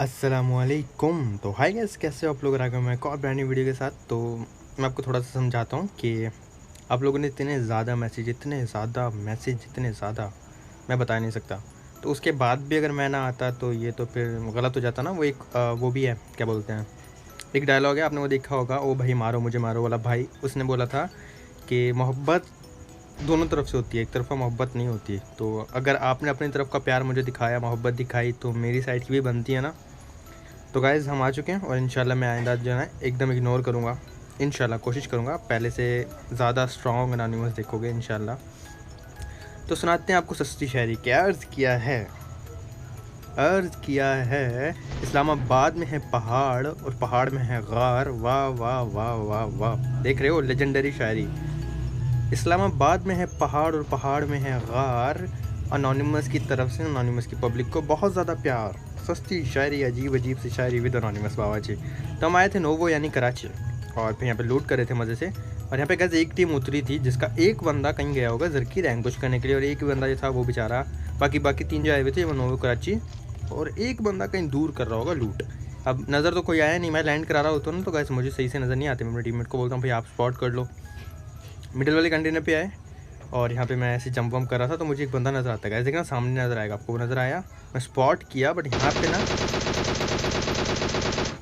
अस्सलामुअलैकुम। तो hi guys, कैसे हो आप लोग? आ गए मैं एक और ब्रांड न्यू वीडियो के साथ। तो मैं आपको थोड़ा सा समझाता हूँ कि आप लोगों ने इतने ज़्यादा मैं बता नहीं सकता। तो उसके बाद भी अगर मैं ना आता तो ये तो फिर गलत हो जाता ना। वो एक वो भी है, क्या बोलते हैं, एक डायलॉग है, आपने वो देखा होगा, ओ भाई मारो मुझे मारो वाला। भाई उसने बोला था कि मोहब्बत दोनों तरफ से होती है, एक तरफा मोहब्बत नहीं होती। तो अगर आपने अपनी तरफ का प्यार मुझे दिखाया, मोहब्बत दिखाई, तो मेरी साइड की भी बनती है ना। तो गाइज़ हम आ चुके हैं और इंशाल्लाह मैं आइंदा जो है एकदम इग्नोर करूँगा। इंशाल्लाह कोशिश करूँगा, पहले से ज़्यादा स्ट्रॉन्ग एनोनिमस देखोगे इंशाल्लाह। तो सुनाते हैं आपको सस्ती शायरी के। अर्ज़ किया है इस्लामाबाद में है पहाड़ और पहाड़ में है गार। वाह वाह वाह वाह वाह, देख रहे हो लेजेंडरी शायरी। इस्लामाबाद में है पहाड़ और पहाड़ में है गार। अनोनिमस की तरफ से अनोनिमस की पब्लिक को बहुत ज़्यादा प्यार। सस्ती शायरी, अजीब अजीब सी शायरी विद अनोनिमस बाबा जी। तो हम आए थे नोवो यानी कराची, और फिर यहाँ पे लूट कर रहे थे मज़े से। और यहाँ पे गैस एक टीम उतरी थी जिसका एक बंदा कहीं गया होगा जरकी रैंक कुछ करने के लिए, और एक बंदा जो था वो बेचारा, बाकी बाकी तीन जो आए हुए थे वो नोवो कराची, और एक बंदा कहीं दूर कर रहा होगा लूट। अब नज़र तो कोई आया नहीं, मैं लैंड करा रहा होता ना, तो गैस मुझे सही से नज़र नहीं आते। मैं अपने टीममेट को बोलता हूँ भाई आप स्पॉट कर लो। मिडिल वाले कंटेनर पे आए और यहाँ पे मैं ऐसे जंप वम्प कर रहा था, तो मुझे एक बंदा नज़र आता है। देखना सामने नज़र आएगा आपको, वो नज़र आया, मैं स्पॉट किया, बट यहाँ पे ना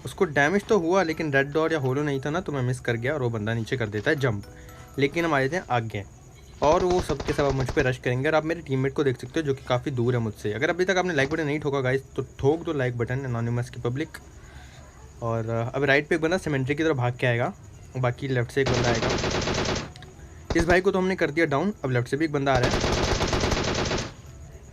उसको डैमेज तो हुआ, लेकिन रेड डॉट या होलो नहीं था ना, तो मैं मिस कर गया और वो बंदा नीचे कर देता है जंप। लेकिन हम आए थे आगे, और वो सबके सब मुझ पर रश करेंगे। और आप मेरे टीममेट को देख सकते हो जो कि काफ़ी दूर है मुझसे। अगर अभी तक आपने लाइक बटन नहीं ठोका गाइस, तो ठोक दो लाइक बटन, एनोनिमस की पब्लिक। और अब राइट पे एक बंदा सीमेंट्री की तरफ भाग के आएगा, बाकी लेफ्ट से एक बंदा आएगा। इस भाई को तो हमने कर दिया डाउन, अब लेफ्ट से भी एक बंदा आ रहा है।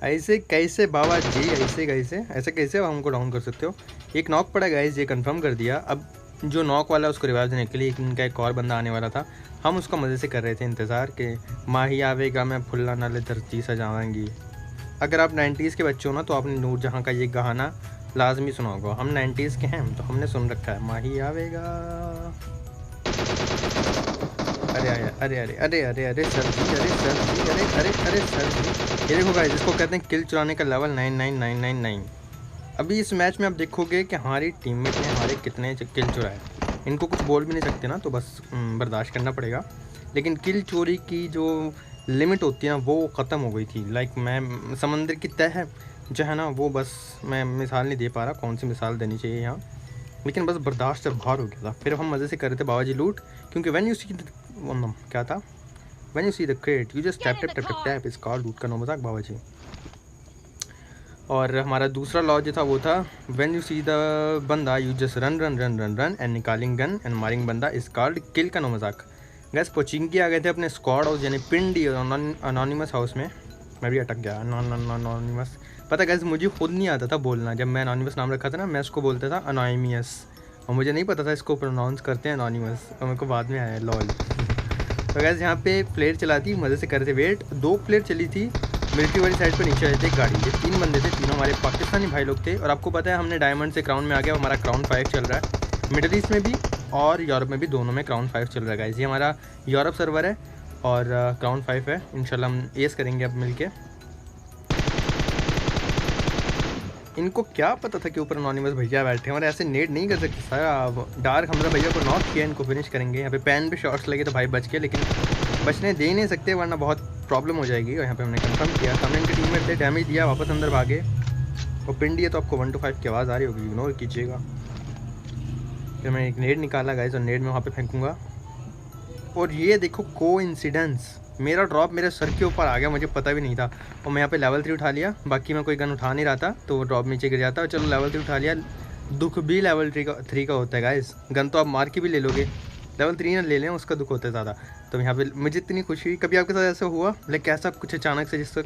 ऐसे कैसे बाबा जी, ऐसे कैसे आप हमको डाउन कर सकते हो? एक नॉक पड़ा गाइस, ये कंफर्म कर दिया। अब जो नॉक वाला है उसको रिवाइव देने के लिए इनका एक और बंदा आने वाला था। हम उसको मज़े से कर रहे थे इंतज़ार कि माही आवेगा मैं फुल्ला नाले धरती सजावांगी। अगर आप 90s के बच्चे हो ना, तो आपने नूर जहाँ का ये गाना लाजमी सुना होगा। हम 90s के हैं तो हमने सुन रखा है, माही आवेगा। अरे अरे अरे अरे अरे अरे सर जी, अरे सर जी, अरे अरे अरे सर जी। ये देखो गाइस, इसको कहते हैं किल चुराने का लेवल 99999। अभी इस मैच में आप देखोगे कि हमारी टीममेट ने हमारे कितने किल चुराए। इनको कुछ बोल भी नहीं सकते ना, तो बस बर्दाश्त करना पड़ेगा। लेकिन किल चोरी की जो लिमिट होती है ना, वो ख़त्म हो गई थी। लाइक मैं समंदर की तह जो है ना, वो बस मैं मिसाल नहीं दे पा रहा, कौन सी मिसाल देनी चाहिए यहाँ, लेकिन बस बर्दाश्त से बाहर हो गया था। फिर हम मज़े से कर रहे थे बाबा जी लूट, क्योंकि व्हेन यू सी क्या था, when you see the crate you just tap tap tap tap tap इस कॉल लूट का नो मजाक बाबा जी। और हमारा दूसरा लॉ जो था वो था, व्हेन यू सी द बंदा you just run run run run run and निकालिंग गन एंड मारिंग बंदा इस कॉल्ड किल का नो मजाक। गैस पोचिंकी आ गए थे अपने स्क्वाड हाउस यानी पिंडी अनोनिमस हाउस में। मैं भी अटक गया अनोनिमस। पता गैस मुझे खुद नहीं आता था बोलना, जब मैं अनोनिमस नाम रखा था ना, मैं उसको बोलता था अनोनिमियस, और मुझे नहीं पता था इसको प्रोनाउंस करते हैं अनोनिमस, और मेरे को बाद में आया लॉल। तो गैस यहाँ पे प्लेयर चला थी, मज़े से कर रहे थे वेट। दो प्लेयर चली थी मिलिट्री वाली साइड पर, नीचे आए थे गाड़ी। ये तीन बंदे थे, तीनों हमारे पाकिस्तानी भाई लोग थे। और आपको पता है हमने डायमंड से क्राउन में आ गया, हमारा क्राउन 5 चल रहा है। मिडल ईस्ट में भी और यूरोप में भी, दोनों में क्राउन 5 चल रहा है गाइस। ये हमारा यूरोप सर्वर है और क्राउन 5 है। इंशाल्लाह हम एस करेंगे अब मिल के। इनको क्या पता था कि ऊपर अनोनिमस भैया बैठे हैं, और ऐसे नेट नहीं कर सकते सर। डार्क हमजा भैया को नॉक किया, इनको फिनिश करेंगे। यहाँ पे पैन पे शॉट्स लगे तो भाई बच के, लेकिन बचने दे नहीं सकते वरना बहुत प्रॉब्लम हो जाएगी। और यहाँ पे हमने कंफर्म किया, सामने इनके टीममेट थे, डैमेज दिया, वापस अंदर भागे। और पिंडी है तो आपको 1 to 5 की आवाज़ आ रही होगी, इग्नोर कीजिएगा। फिर मैं एक नेट निकाला गाइस, और नेट में वहाँ पे फेंकूँगा। और ये देखो कोइंसिडेंस, मेरा ड्रॉप मेरे सर के ऊपर आ गया, मुझे पता भी नहीं था। और मैं यहाँ पे लेवल 3 उठा लिया, बाकी मैं कोई गन उठा नहीं रहा था, तो वो ड्रॉप नीचे गिर जाता। और चलो लेवल 3 उठा लिया। दुख भी लेवल 3 का होता है गाइस। गन तो आप मार के भी ले लोगे, लेवल 3 ना ले लें उसका दुख होता है ज़्यादा। तो यहाँ पे मुझे इतनी खुशी हुई। कभी आपके साथ ऐसा हुआ लाइक ऐसा कुछ अचानक से जिससे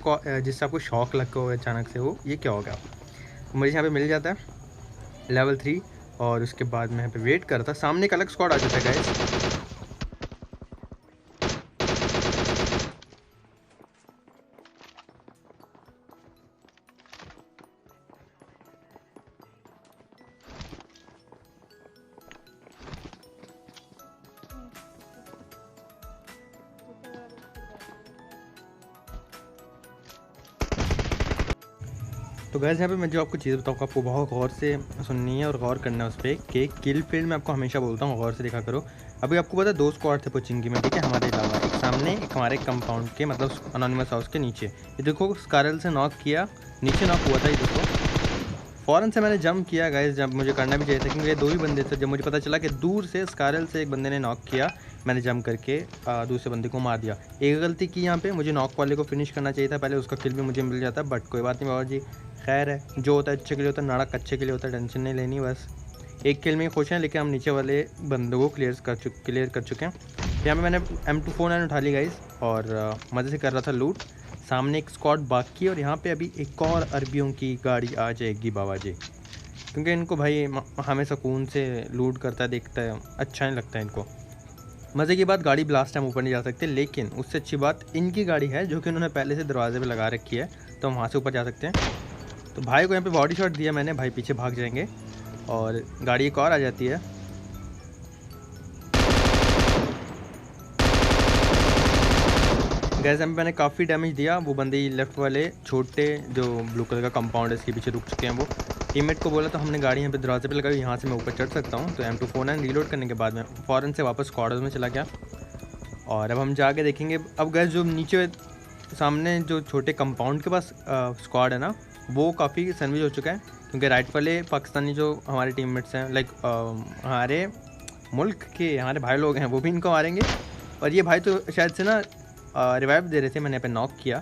आपको शौक लग हो अचानक से, हो ये क्या हो गया? मुझे यहाँ पे मिल जाता है लेवल 3, और उसके बाद मैं यहाँ पे वेट करता, सामने एक अलग स्क्वाड आ जाता है गाइस। तो तो गाइस यहाँ पे मैं जो आपको चीज़ बताऊँ आपको बहुत गौर से सुननी है और गौर करना है उस पर कि किल फील्ड में आपको हमेशा बोलता हूँ गौर से देखा करो। अभी आपको पता है 2 स्क्वाड थे पोचिंगी में, ठीक है, हमारे अलावा एक सामने एक हमारे कंपाउंड के मतलब अनोनिमस हाउस के नीचे। ये देखो स्कारल से नॉक किया, नीचे नॉक हुआ था, ये देखो फ़ौरन से मैंने जंप किया गाइस, जब मुझे करना भी चाहिए था क्योंकि ये 2 ही बंदे थे। जब मुझे पता चला कि दूर से स्कारल से एक बंदे ने नॉक किया, मैंने जंप करके दूसरे बंदे को मार दिया। एक गलती की यहाँ पे, मुझे नॉक वाले को फिनिश करना चाहिए था पहले, उसका किल भी मुझे मिल जाता, बट कोई बात नहीं बाबा जी, खैर है, जो होता है अच्छे के लिए होता है, नाड़क अच्छे के लिए होता है, टेंशन नहीं लेनी बस। एक किल में खुश हैं, लेकिन हम नीचे वाले बंदों को क्लियर कर चुके हैं। यहाँ पे मैंने M249 उठा ली गाइस और मज़े से कर रहा था लूट। सामने एक स्क्वाड बाकी है और यहाँ पे अभी एक और अरबियों की गाड़ी आ जाएगी बाबा जी, क्योंकि इनको भाई हमें सुकून से लूट करता देखता है, अच्छा नहीं लगता है इनको। मज़े की बात गाड़ी ब्लास्ट हम ऊपर नहीं जा सकते, लेकिन उससे अच्छी बात इनकी गाड़ी है जो कि उन्होंने पहले से दरवाजे पे लगा रखी है, तो हम वहाँ से ऊपर जा सकते हैं। तो भाई को यहाँ पे बॉडी शॉट दिया मैंने, भाई पीछे भाग जाएंगे और गाड़ी एक और आ जाती है। गैस यहाँ पे मैंने काफ़ी डैमेज दिया, वो बंदे लेफ्ट वाले छोटे जो ब्लू कलर का कंपाउंड है इसके पीछे रुक चुके हैं। वो टीममेट को बोला तो हमने गाड़ी यहाँ पे दरवाजे पे लगाई, यहाँ से मैं ऊपर चढ़ सकता हूँ। तो M249 रीलोड करने के बाद मैं फ़ौरन से वापस स्क्वाड में चला गया और अब हम जाके देखेंगे। अब गैस जो नीचे सामने जो छोटे कंपाउंड के पास स्क्वाड है ना, वो काफ़ी सैंडविच हो चुका है, क्योंकि राइट वाले पाकिस्तानी जो हमारे टीममेट्स हैं, लाइक हमारे मुल्क के हमारे भाई लोग हैं, वो भी इनको मारेंगे। और ये भाई तो शायद से ना रिवाइव दे रहे थे, मैंने यहाँ पे नॉक किया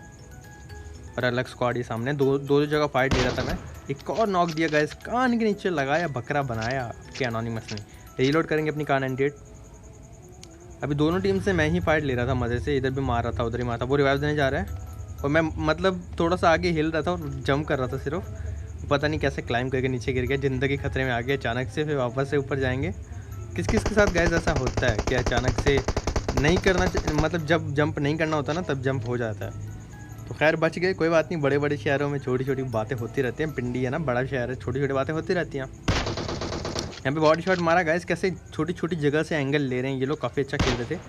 और अलग स्क्वाड ये सामने दो जगह फाइट दे रहा था मैं, एक और नॉक दिया गया, कान के नीचे लगाया, बकरा बनाया क्या अनोनिमस ने। रीलोड करेंगे अपनी कार 98। अभी दोनों टीम से मैं ही फाइट ले रहा था मज़े से, इधर भी मार रहा था उधर ही मार था। वो रिवाइव देने जा रहा है और मैं मतलब थोड़ा सा आगे हिल रहा था और जंप कर रहा था सिर्फ, पता नहीं कैसे क्लाइंब करके नीचे गिर गया, ज़िंदगी खतरे में आ गई अचानक से। फिर वापस से ऊपर जाएंगे। किस किस के साथ गैस ऐसा होता है कि अचानक से नहीं करना, मतलब जब जंप नहीं करना होता ना तब जंप हो जाता है। तो खैर बच गए, कोई बात नहीं। बड़े बड़े शहरों में छोटी छोटी बातें होती रहती हैं, पिंडी है ना, बड़ा शहर है, छोटी छोटी बातें होती रहती हैं। यहाँ पे बॉडी शॉट मारा गाइस, कैसे छोटी छोटी जगह से एंगल ले रहे हैं ये लोग, काफ़ी अच्छा खेल रहे थे।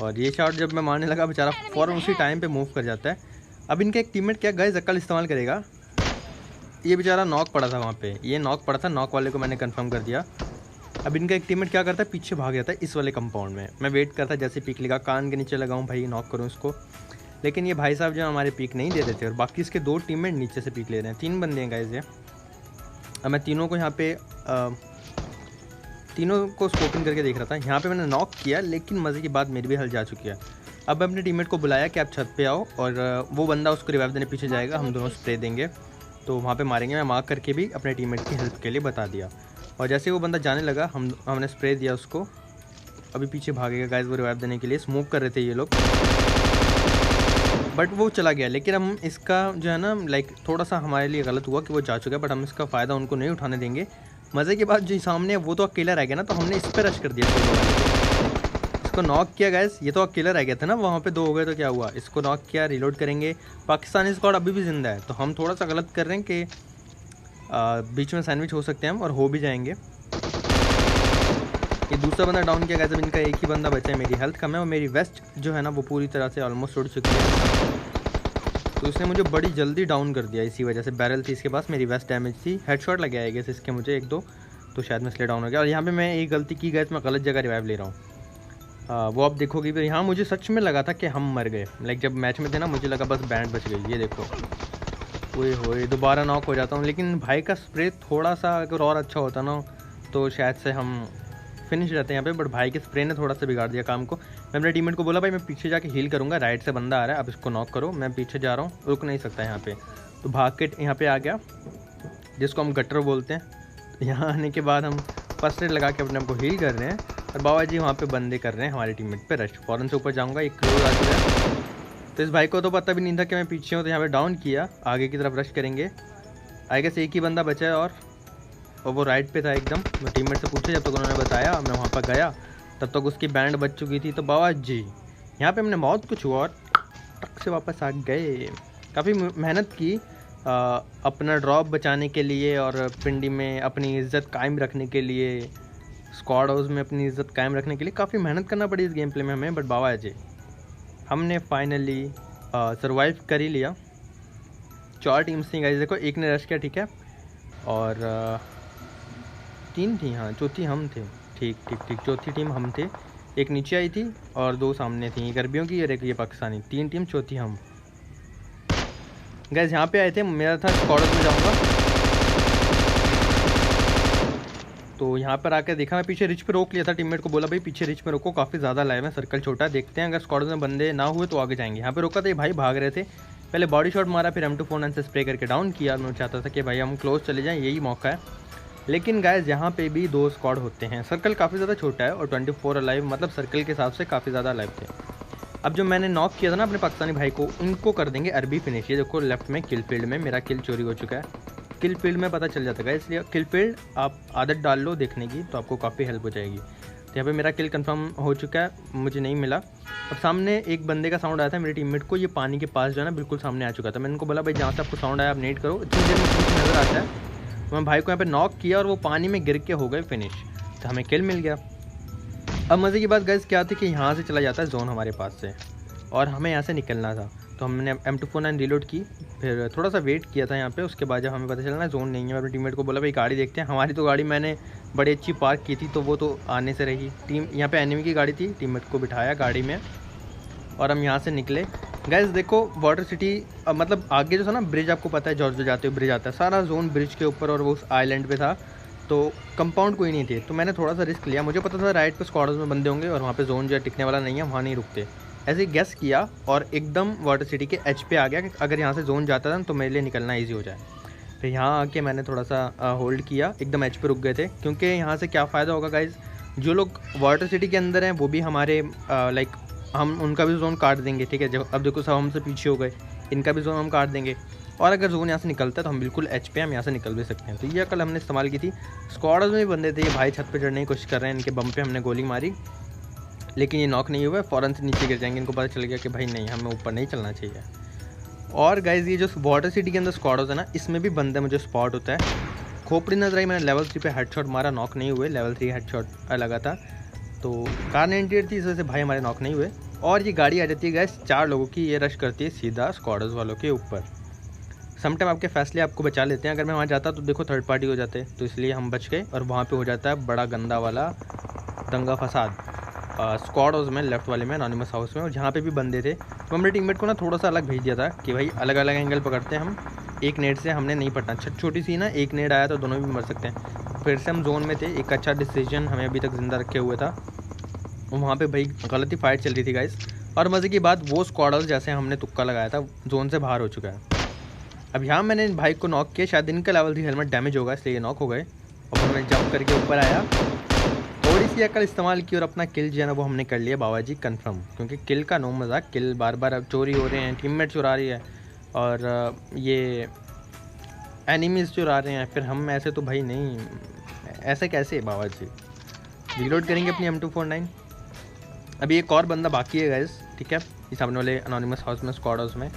और ये शॉट जब मैं मारने लगा बेचारा फ़ौरन उसी टाइम पे मूव कर जाता है। अब इनका एक टीममेट क्या गाइस अक्ल इस्तेमाल करेगा, ये बेचारा नॉक पड़ा था वहाँ पे, ये नॉक पड़ा था, नॉक वाले को मैंने कंफर्म कर दिया। अब इनका एक टीममेट क्या करता है, पीछे भाग जाता है इस वाले कंपाउंड में। मैं वेट करता जैसे पीक लगा, कान के नीचे लगाऊँ भाई नॉक करूँ इसको, लेकिन ये भाई साहब जो हमारे पीक नहीं दे रहे थे और बाकी इसके 2 टीममेट नीचे से पीक ले रहे हैं। 3 बंदे हैं गाइस ये। अब मैं तीनों को यहाँ पे तीनों को स्कोपिंग करके देख रहा था। यहाँ पे मैंने नॉक किया, लेकिन मज़े की बात मेरी भी हल जा चुकी है। अब मैं अपने टीममेट को बुलाया कि आप छत पे आओ और वो बंदा उसको रिवाइव देने पीछे जाएगा, हम दोनों स्प्रे देंगे तो वहाँ पे मारेंगे। मैं मार्क करके भी अपने टीममेट की हेल्प के लिए बता दिया और जैसे वो बंदा जाने लगा हमने स्प्रे दिया उसको। अभी पीछे भागेगा गाइस वो रिवाइव देने के लिए, स्मोक कर रहे थे ये लोग, बट वो चला गया। लेकिन हम इसका जो है ना लाइक थोड़ा सा हमारे लिए गलत हुआ कि वो जा चुका है, बट हम इसका फ़ायदा उनको नहीं उठाने देंगे। मज़े की बात जो सामने है वो तो अकेला रह गया ना, तो हमने इस पर रश कर दिया, इसको नॉक किया गैस। ये तो अकेला रह गया था ना, वहाँ पे 2 हो गए तो क्या हुआ, इसको नॉक किया, रीलोड करेंगे। पाकिस्तानी स्क्वाड अभी भी ज़िंदा है, तो हम थोड़ा सा गलत कर रहे हैं कि बीच में सैंडविच हो सकते हैं हम और हो भी जाएंगे। ये दूसरा बंदा डाउन किया गया, जब इनका एक ही बंदा बचा है। मेरी हेल्थ कम है और मेरी वेस्ट जो है ना वो पूरी तरह से ऑलमोस्ट उड़ चुकी है, तो इसने मुझे बड़ी जल्दी डाउन कर दिया। इसी वजह से बैरल थी इसके पास, मेरी वेस्ट डैमेज थी, हेडशॉट लग गया है इसके मुझे 1-2, तो शायद मैं इसलिए डाउन हो गया। और यहाँ पे मैं एक गलती की गई, मैं गलत जगह रिवाइव ले रहा हूँ, वो आप देखोगे। फिर यहाँ मुझे सच में लगा था कि हम मर गए, लाइक जब मैच में थे ना मुझे लगा बस बैंड बच गई। ये देखो ओए होए, दोबारा नॉक हो जाता हूँ। लेकिन भाई का स्प्रे थोड़ा सा अगर और अच्छा होता ना तो शायद से हम फिनिश रहते हैं यहाँ पे, बट भाई के स्प्रे ने थोड़ा सा बिगाड़ दिया काम को। मैं अपने टीममेट को बोला भाई मैं पीछे जाके हील करूँगा, राइट से बंदा आ रहा है, अब इसको नॉक करो। मैं पीछे जा रहा हूँ, रुक नहीं सकता यहाँ पे, तो भाग के यहाँ पे आ गया, जिसको हम गटर बोलते हैं। यहाँ आने के बाद हम फर्स्ट एड लगा के अपने आपको हील कर रहे हैं और बाबा जी वहाँ पे बंदे कर रहे हैं हमारे टीममेट पे रश। फ़ौरन से ऊपर जाऊँगा, एक क्लोज आ चुका है, तो इस भाई को तो पता भी नहीं था कि मैं पीछे हूँ, तो यहाँ पे डाउन किया, आगे की तरफ रश करेंगे। आई गेस एक ही बंदा बचा है और वो राइट पे था एकदम। मैं टीममेट से पूछा, जब तक उन्होंने बताया मैं वहाँ पर गया तब तक उसकी बैंड बच चुकी थी। तो बाबा जी यहाँ पे हमने बहुत कुछ हुआ और टक से वापस आ गए। काफ़ी मेहनत की अपना ड्रॉप बचाने के लिए और पिंडी में अपनी इज़्ज़त कायम रखने के लिए, स्क्वाड हाउस में अपनी इज़्ज़त कायम रखने के लिए काफ़ी मेहनत करना पड़ी इस गेम प्ले में हमें। बट बाबा जी हमने फाइनली सर्वाइव कर ही लिया। 4 टीम्स थी गाइस। देखो एक ने रश किया, ठीक है, और 3 थी, हाँ चौथी हम थे। ठीक ठीक ठीक, चौथी टीम हम थे। एक नीचे आई थी और 2 सामने थी, एक अरबियों की और एक ये पाकिस्तानी। 3 टीम, चौथी हम। गाइस यहाँ पे आए थे, मेरा था स्क्वाड्स में जाऊँगा, तो यहाँ पर आकर देखा, मैं पीछे रिच पे रोक लिया था, टीममेट को बोला भाई पीछे रिच पे रोको, काफ़ी ज़्यादा लाइव है, सर्कल छोटा, देखते हैं अगर स्क्वाड में बंदे ना हुए तो आगे जाएंगे। यहाँ पे रोका था, ये भाई भाग रहे थे, पहले बॉडी शॉट मारा, फिर M249 से स्प्रे करके डाउन किया। मैं चाहता था कि भाई हम क्लोज चले जाएँ, यही मौका है। लेकिन गाइस यहाँ पे भी 2 स्क्वाड होते हैं, सर्कल काफ़ी ज़्यादा छोटा है और 24 अलाइव, मतलब सर्कल के हिसाब से काफ़ी ज़्यादा अलाइव थे। अब जो मैंने नॉक किया था ना अपने पाकिस्तानी भाई को, इनको कर देंगे अरबी फिनिश। ये देखो लेफ्ट में किल फील्ड में मेरा किल चोरी हो चुका है, किल फील्ड में पता चल जाता है, इसलिए किल फील्ड आप आदत डाल लो देखने की, तो आपको काफ़ी हेल्प हो जाएगी। तो यहाँ पे मेरा किल कंफर्म हो चुका है, मुझे नहीं मिला। अब सामने एक बंदे का साउंड आया था मेरे टीममेट को, ये पानी के पास जो है ना बिल्कुल सामने आ चुका था। मैंने उनको बोला भाई जहाँ से आपको साउंड आया आप नेट करो, इतनी देर में कुछ नज़र आता है। तो मैं भाई को यहाँ पे नॉक किया और वो पानी में गिर के हो गए फिनिश, तो हमें किल मिल गया। अब मज़े की बात गाइस क्या थी कि यहाँ से चला जाता है जोन हमारे पास से, और हमें यहाँ से निकलना था। तो हमने M249 रीलोड की, फिर थोड़ा सा वेट किया था यहाँ पे। उसके बाद जब हमें पता चला ना जोन नहीं है, मैं अपने टीममेट को बोला भाई गाड़ी देखते हैं। हमारी तो गाड़ी मैंने बड़ी अच्छी पार्क की थी, तो वो तो आने से रही। टीम यहाँ पे एनिमी की गाड़ी थी, टीममेट को बिठाया गाड़ी में और हम यहाँ से निकले। गाइस देखो वाटर सिटी, मतलब आगे जो था ना ब्रिज, आपको पता है जॉर्ज जाते हुए ब्रिज आता है, सारा जोन ब्रिज के ऊपर और वो उस आइलैंड पे था, तो कंपाउंड कोई नहीं थे। तो मैंने थोड़ा सा रिस्क लिया, मुझे पता था राइट पे स्क्वाड्स में बंदे होंगे और वहाँ पे जोन जो है टिकने वाला नहीं है, वहाँ नहीं रुकते। ऐसे ही गेस किया और एकदम वाटर सिटी के एच पे आ गया कि अगर यहाँ से जोन जाता था तो मेरे लिए निकलना ईजी हो जाए। फिर यहाँ आके मैंने थोड़ा सा होल्ड किया, एकदम एच पे रुक गए थे, क्योंकि यहाँ से क्या फ़ायदा होगा गाइज, जो लोग वाटर सिटी के अंदर हैं वो भी हमारे लाइक हम उनका भी जोन काट देंगे, ठीक है। जब अब देखो सब हमसे पीछे हो गए, इनका भी जोन हम काट देंगे, और अगर जोन यहाँ से निकलता है तो हम बिल्कुल एच पे हम यहाँ से निकल भी सकते हैं। तो ये अकल हमने इस्तेमाल की थी। स्क्वाड्स में भी बंदे थे, ये भाई छत पे चढ़ने की कोशिश कर रहे हैं, इनके बम पे हमने गोली मारी, लेकिन ये नॉक नहीं हुआ, फ़ौरन से नीचे गिर जाएंगे। इनको पता चल गया कि भाई नहीं, हमें ऊपर नहीं चलना चाहिए। और गाइज ये जो वाटर सिटी के अंदर स्क्वाड होता है ना, इसमें भी बंदे मुझे स्पॉट होता है। खोपड़ी नजर आई, मैंने लेवल 3 पे हेडशॉट मारा, नॉक नहीं हुए, लेवल 3 हेडशॉट लगा था। तो कार 98 थी, इस वजह से भाई हमारे नॉक नहीं हुए। और ये गाड़ी आ जाती है गैस 4 लोगों की, ये रश करती है सीधा स्क्वाडर्स वालों के ऊपर। समटाइम आपके फैसले आपको बचा लेते हैं, अगर मैं वहाँ जाता तो देखो थर्ड पार्टी हो जाते, तो इसलिए हम बच गए। और वहाँ पे हो जाता है बड़ा गंदा वाला दंगा फसाद स्क्वाड हाउस में, लेफ्ट वाले में, एनोनिमस हाउस में, और जहाँ पे भी बंदे थे। तो हमने टीममेट को ना थोड़ा सा अलग भेज दिया था कि भाई अलग अलग एंगल पकड़ते हैं हम, एक नेट से हमने नहीं पड़ना। छोटी सी ना एक नेट आया तो दोनों भी मर सकते हैं। फिर से हम जोन में थे, एक अच्छा डिसीजन हमें अभी तक ज़िंदा रखे हुए था। वहाँ पे भाई गलत ही फाइट चल रही थी गाइस। और मज़े की बात, वो स्क्वाडर्स जैसे हमने तुक्का लगाया था जोन से बाहर हो चुका है। अब यहाँ मैंने भाई को नॉक किया, शायद इनका लेवल 3 हेलमेट डैमेज होगा इसलिए ये नॉक हो गए। और फिर मैं जंप करके ऊपर आया, थोड़ी सी अकल इस्तेमाल की और अपना किल जो है ना वो हमने कर लिया बाबा जी कन्फर्म। क्योंकि किल का नो मज़ाक, किल बार बार अब चोरी हो रहे हैं, टीममेट चुरा रही है और ये एनिमीज़ चुरा रहे हैं, फिर हम ऐसे तो भाई नहीं, ऐसे कैसे बाबा जी। रीलोड करेंगे अपनी M249। अभी एक और बंदा बाकी है गाइस, ठीक है, ये सामने वाले एनोनिमस हाउस में, स्क्वाड हाउस में।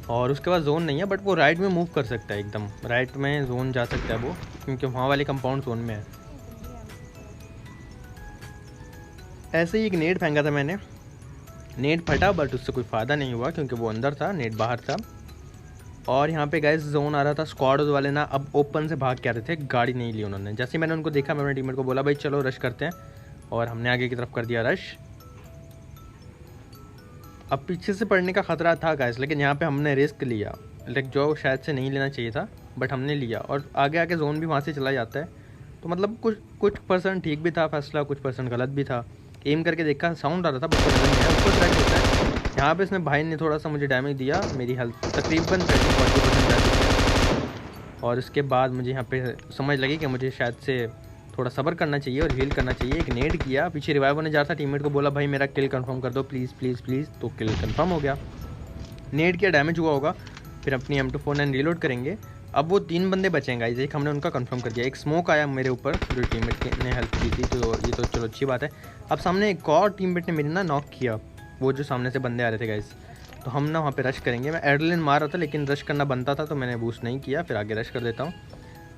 और उसके बाद जोन नहीं है, बट वो राइट में मूव कर सकता है, एकदम राइट में जोन जा सकता है वो, क्योंकि वहाँ वाले कंपाउंड जोन में है। ऐसे ही एक नेट फेंका था मैंने, नेट फटा बट उससे कोई फ़ायदा नहीं हुआ क्योंकि वो अंदर था, नेट बाहर था। और यहाँ पे गाइस जोन आ रहा था, स्क्वाड वाले ना अब ओपन से भाग के आ रहे थे, गाड़ी नहीं ली उन्होंने। जैसे ही मैंने उनको देखा, मैं अपने टीममेट को बोला भाई चलो रश करते हैं, और हमने आगे की तरफ कर दिया रश। अब पीछे से पड़ने का ख़तरा था गाइस, लेकिन यहाँ पे हमने रिस्क लिया, लेकिन जो शायद से नहीं लेना चाहिए था, बट हमने लिया। और आगे आके जोन भी वहाँ से चला जाता है, तो मतलब कुछ परसेंट ठीक भी था फैसला, कुछ परसेंट गलत भी था। एम करके देखा, साउंड आ रहा था बट नज़र नहीं आया, उसको ट्रैक होता है। यहाँ पे इसने भाई ने थोड़ा सा मुझे डैमेज दिया, मेरी हेल्थ तकरीबन 30-40% जा चुकी है। और इसके बाद मुझे यहाँ पे समझ लगी कि मुझे शायद से थोड़ा सब्र करना चाहिए और हील करना चाहिए। एक नेट किया, पीछे रिवाइव होने जा रहा था, टीममेट को बोला भाई मेरा किल कंफर्म कर दो प्लीज़ प्लीज़ प्लीज़, तो किल कंफर्म हो गया। नेट किया, डैमेज हुआ होगा, फिर अपनी M249 रीलोड करेंगे। अब वो 3 बंदे बचेंगे, एक हमने उनका कंफर्म कर दिया। एक स्मोक आया मेरे ऊपर जो टीममेट ने हेल्प की थी, तो ये तो चलो अच्छी बात है। अब सामने एक और टीममेट ने मेरी ना नॉक किया, वो जो सामने से बंदे आ रहे थे गाइस, तो हम ना वहाँ पे रश करेंगे। मैं एड्रेनलिन मार रहा था लेकिन रश करना बनता था, तो मैंने बूस्ट नहीं किया, फिर आगे रश कर देता हूँ।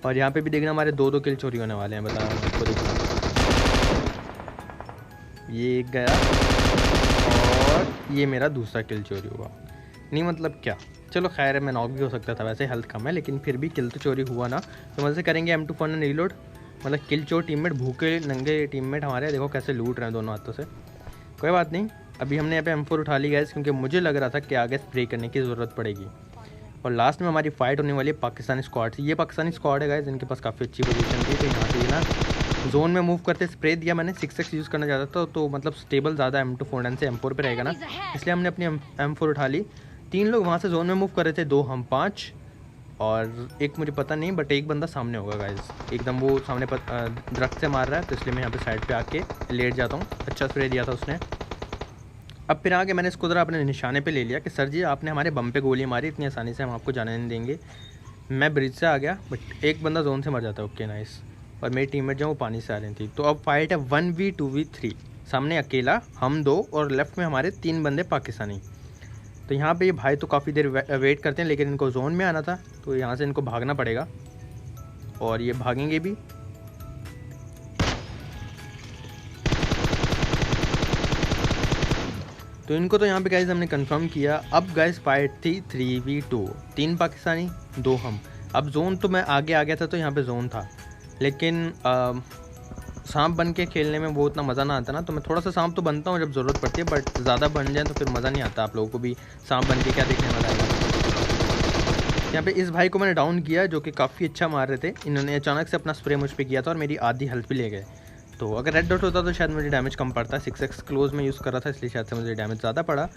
और यहाँ पे भी देखना हमारे 2-2 किल चोरी होने वाले हैं, बता रहा हूँ आपको। देखना ये एक गया और ये मेरा दूसरा किल चोरी हुआ, नहीं मतलब क्या। चलो खैर है, मैं नॉक भी हो सकता था, वैसे हेल्थ कम है, लेकिन फिर भी किल तो चोरी हुआ ना। तो मज़े से करेंगे M249 रीलोड। मतलब किल चोर टीममेट, भूखे नंगे टीममेट हमारे, देखो कैसे लूट रहे हैं दोनों हाथों से। कोई बात नहीं, अभी हमने यहाँ पे M4 उठा ली गैस, क्योंकि मुझे लग रहा था कि आगे स्प्रे करने की ज़रूरत पड़ेगी। और लास्ट में हमारी फाइट होने वाली है पाकिस्तानी स्क्वाड से। ये पाकिस्तानी स्क्वाड है गाइस, इनके पास काफ़ी अच्छी पोजीशन थी। तो यहाँ से ना जोन में मूव करते स्प्रे दिया मैंने, 6x यूज़ करना चाहता था, तो मतलब स्टेबल ज़्यादा M249 से M4 पे रहेगा ना, इसलिए हमने अपनी M4 उठा ली। 3 लोग वहाँ से जोन में मूव कर रहे थे, 2 हम 5, और एक मुझे पता नहीं, बट एक बंदा सामने होगा गाइस, एकदम वो सामने दरख्त से मार रहा है, तो इसलिए मैं यहाँ पे साइड पे आके लेट जाता हूँ। अच्छा स्प्रे दिया था उसने। अब फिर आगे मैंने इसको ज़रा अपने निशाने पे ले लिया कि सर जी आपने हमारे बम पे गोली मारी, इतनी आसानी से हम आपको जाने नहीं देंगे। मैं ब्रिज से आ गया, बट एक बंदा जोन से मर जाता है। Okay nice. और मेरी टीममेट जो वो पानी से आ रही थी। तो अब फाइट है 1v2v3, सामने अकेला हम 2 और लेफ्ट में हमारे 3 बंदे पाकिस्तानी। तो यहाँ पे ये भाई तो काफ़ी देर वेट करते हैं, लेकिन इनको जोन में आना था, तो यहाँ से इनको भागना पड़ेगा और ये भागेंगे भी। तो इनको तो यहाँ पे गाइस हमने कंफर्म किया। अब गाइस फाइट थी 3v2, 3 पाकिस्तानी 2 हम। अब जोन तो मैं आगे आ गया था, तो यहाँ पे जोन था, लेकिन सांप बन के खेलने में वो उतना मज़ा ना आता ना। तो मैं थोड़ा सा सांप तो बनता हूँ जब ज़रूरत पड़ती है, बट ज़्यादा बन जाए तो फिर मज़ा नहीं आता। आप लोगों को भी सांप बन के क्या देखने वाला है। यहाँ पे इस भाई को मैंने डाउन किया, जो कि काफ़ी अच्छा मार रहे थे। इन्होंने अचानक से अपना स्प्रे मुझ पर किया था और मेरी आधी हेल्थ भी ले गए। तो अगर रेड डॉट होता तो शायद मुझे डैमेज कम पड़ता। 6x क्लोज में यूज़ कर रहा था, इसलिए शायद से मुझे डैमेज ज़्यादा पड़ा।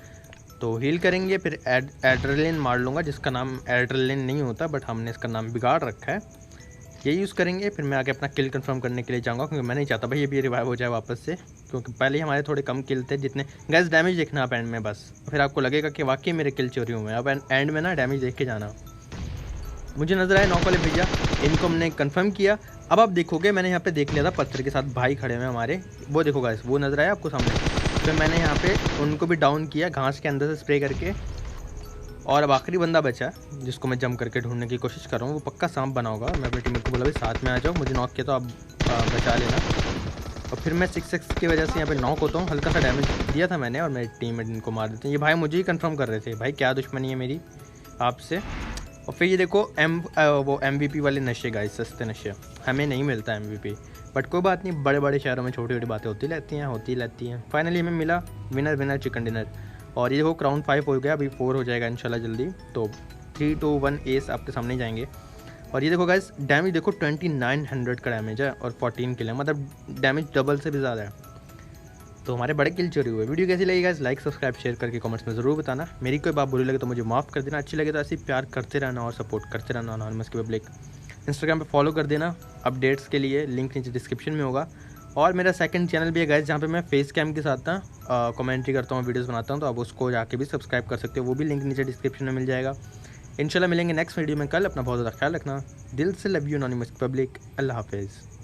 तो हील करेंगे, फिर एड्रेलिन मार लूँगा, जिसका नाम एड्रेलिन नहीं होता, बट हमने इसका नाम बिगाड़ रखा है। ये यूज़ करेंगे, फिर मैं आगे अपना किल कंफर्म करने के लिए जाऊँगा, क्योंकि मैं नहीं चाहता भाई ये भी रिवाइव हो जाए वापस से, क्योंकि पहले ही हमारे थोड़े कम किल थे। जितने गैस डैमेज देखना आप एंड में बस, फिर आपको लगेगा कि वाकई मेरे किल चोरी हुए हैं। अब एंड में ना डैमेज देख के जाना। मुझे नज़र आए नॉक वाले भैया, इनको हमने कंफर्म किया। अब आप देखोगे मैंने यहाँ पे देख लिया था पत्थर के साथ भाई खड़े हुए हमारे, वो देखो गाइस, वो नज़र आया आपको सामने। तो मैंने यहाँ पे उनको भी डाउन किया घास के अंदर से स्प्रे करके। और अब आखिरी बंदा बचा, जिसको मैं जंप करके ढूंढने की कोशिश कर रहा हूँ। वो पक्का सांप बना होगा। मैं अपनी टीम को बोला भाई साथ में आ जाओ, मुझे नॉक किया तो आप बचा लेना। और फिर मैं 6x की वजह से यहाँ पे नॉक होता हूँ। हल्का सा डैमेज दिया था मैंने, और मेरे टीममेट इनको मार देते हैं। ये भाई मुझे ही कंफर्म कर रहे थे, भाई क्या दुश्मनी है मेरी आपसे। और फिर ये देखो वो MVP वाले नशे गाइस, सस्ते नशे, हमें नहीं मिलता MVP, बट कोई बात नहीं, बड़े बड़े शहरों में छोटी छोटी बातें होती रहती हैं। फाइनली हमें मिला विनर चिकन डिनर। और ये देखो क्राउन 5 हो गया, अभी 4 हो जाएगा इंशाल्लाह जल्दी। तो 3 2 1 एस आपके सामने जाएंगे। और ये देखो गाइस, डैमेज देखो 2900 का डैमेज है और 14 किल है, मतलब डैमेज डबल से भी ज़्यादा है। तो हमारे बड़े किल चोरी हुए। वीडियो कैसी लगी गाइस, लाइक सब्सक्राइब शेयर करके कमेंट्स में ज़रूर बताना। मेरी कोई बात बुरी लगे तो मुझे माफ़ कर देना, अच्छी लगे तो ऐसे ही प्यार करते रहना और सपोर्ट करते रहना। एनॉनिमस की पब्लिक इंस्टाग्राम पे फॉलो कर देना अपडेट्स के लिए, लिंक नीचे डिस्क्रिप्शन में होगा। और मेरा सेकंड चैनल भी है गाइस, जहाँ पे मैं फेस कैम के साथ ना कमेंट्री करता हूँ, वीडियोस बनाता हूँ, तो आप उसको जाके भी सब्सक्राइब कर सकते हो। वो भी लिंक नीचे डिस्क्रिप्शन में मिल जाएगा। इंशाल्लाह मिलेंगे नेक्स्ट वीडियो में कल। अपना बहुत ज़्यादा ख्याल रखना। दिल से लव यू एनॉनिमस की पब्लिक। अल्लाह हाफिज़।